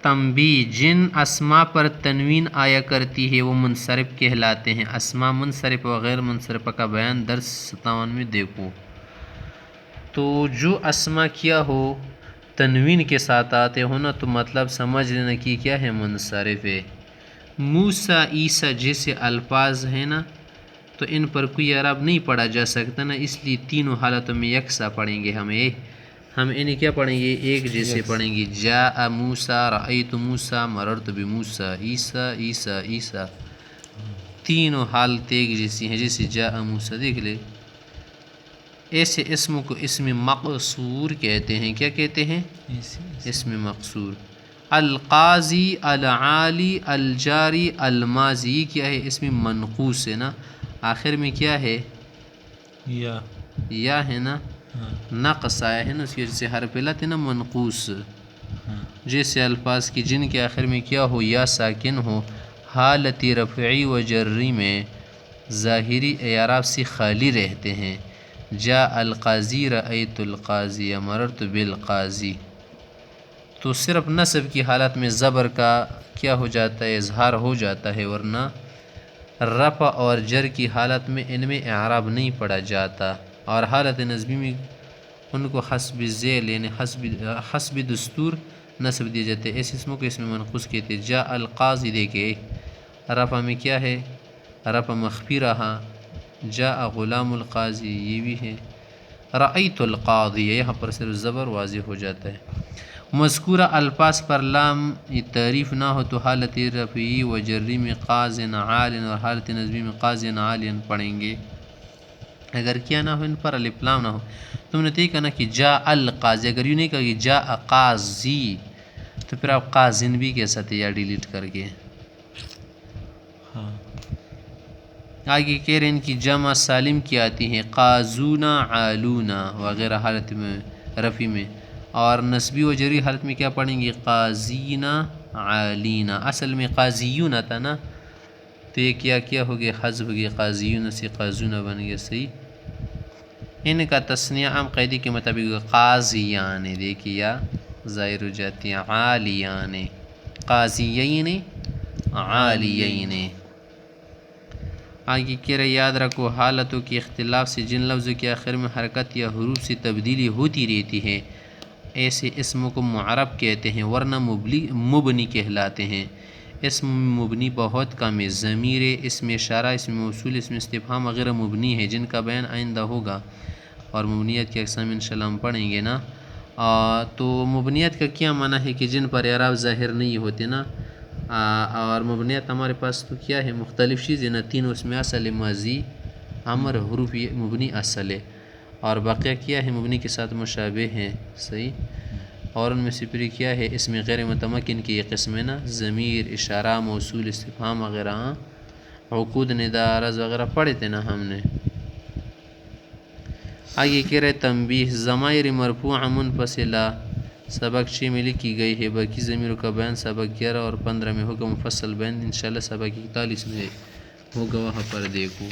تنبیہ، جن اسما پر تنوین آیا کرتی ہے وہ منصرف کہلاتے ہیں۔ اسما منصرف و غیر منصرف کا بیان درس 57 میں دیکھو۔ تو جو اسما کیا ہو تنوین کے ساتھ آتے ہو نا تو مطلب سمجھ لینا کہ کیا ہے، منصرف ہے۔ موسیٰ، عیسیٰ جیسے الفاظ ہیں نا تو ان پر کوئی اعراب نہیں پڑھا جا سکتا نا، اس لیے تینوں حالتوں میں یکساں پڑھیں گے ہم انہیں کیا پڑھیں گے، ایک جیسے پڑھیں گے۔ جاء موسیٰ، رأیت موسیٰ، مررت بموسیٰ، عیسیٰ عیسیٰ عیسیٰ، تینوں حالت ایک جیسی ہیں۔ جیسے جاء موسیٰ دیکھ لے، ایسے اسم کو اسم مقصور کہتے ہیں۔ کیا کہتے ہیں؟ اسم مقصور۔ القاضی، العالی، الجاری، الماضی کیا ہے؟ اسم منقوص ہے نا، آخر میں کیا ہے؟ یا ہے نا، نقص آیا ہے نا، اس کی وجہ سے حرف علت ہے نا منقوص۔ جیسے الفاظ کی جن کے آخر میں کیا ہو، یا ساکن ہو، حالت رفعی و جری میں ظاہری اعراب سے خالی رہتے ہیں۔ جاء القاضی، رأیت القاضی، مررت بالقاضی۔ تو صرف نصب کی حالت میں زبر کا کیا ہو جاتا ہے، اظہار ہو جاتا ہے، ورنہ رفع اور جر کی حالت میں ان میں اعراب نہیں پڑھا جاتا، اور حالت نصبی میں ان کو حسب ذیل یعنی حسب دستور نصب دیے جاتے ہیں۔ ایسے اسموں کو اسم منقوص کہتے ہیں۔ جاء القاضی دیکھے رفع میں کیا ہے، رفع مخفی رہا۔ جاء غلام القاضی یہ بھی ہے۔ رأیت القاضی یہاں پر صرف زبر واضح ہو جاتا ہے۔ مذکورہ الفاظ پر لام تعریف نہ ہو تو حالت رفعی و جری میں قاض عال اور حالت نصبی میں قاض عال پڑھیں گے۔ اگر کیا نہ ہو ان پر الف لام نہ ہو، تم نے تو یہ کہنا کہ جاء القاضی، اگر یوں نہیں کہا کہ جاء قاضی تو پھر آپ قاضن بھی کہہ سکتے یا ڈیلیٹ کر کے۔ آگے کہہ رہے ہیں کہ جمع سالم کی آتی ہیں، قاضونا، عالونا وغیرہ حالت میں رفع میں، اور نصبی و جری حالت میں کیا پڑھیں گے، قاضینا، عالینا۔ اصل میں قاضیون تھا نا، تو یہ کیا ہو گیا، حذف ہو گیا، قاضیون سے قاضونا بن گیا۔ صحیح۔ ان کا تثنیہ عام قاعدے کے مطابق قاضیان، دیکھیے ظاہر ہو جاتی ہیں، عالیان، قاضیین، عالیین۔ آگے کہہ رہے یاد رکھو حالتوں کے اختلاف سے جن لفظوں کے آخر میں حرکت یا حروف سے تبدیلی ہوتی رہتی ہے ایسے اسموں کو معرب کہتے ہیں، ورنہ مبنی کہلاتے ہیں۔ اسم مبنی بہت کم ہے، ضمیر، اسم اشارہ، اسم موصول، اسم استفہام وغیرہ مبنی ہے، جن کا بیان آئندہ ہوگا، اور مبنیت کی اقسام انشاءاللہ ہم پڑھیں گے نا۔ تو مبنیت کا کیا معنی ہے کہ جن پر اعراب ظاہر نہیں ہوتے نا، اور مبنیت ہمارے پاس تو کیا ہے، مختلف چیزیں نا، تینوں اس میں اصل ماضی امر حروف یہ مبنی اصل ہے، اور باقیہ کیا ہے مبنی کے ساتھ مشابہ ہیں۔ صحیح۔ اور ان میں سے پھر کیا ہے، اسم غیر متمکن کی یہ قسم ہے نا، ضمیر، اشارہ، موصول، استفہام وغیرہ، عقود، ندا، عرض وغیرہ پڑھے تھے نا ہم نے۔ آگے کہہ رہے تنبیہ، ضمائر مرفوعہ منفصلہ سبق 6 میں لکھی گئی ہے، باقی ضمیروں کا بیان سبق 11 اور 15 میں ہوگا مفصل بیان، انشاءاللہ سبق 41 میں ہوگا، وہاں پر دیکھو۔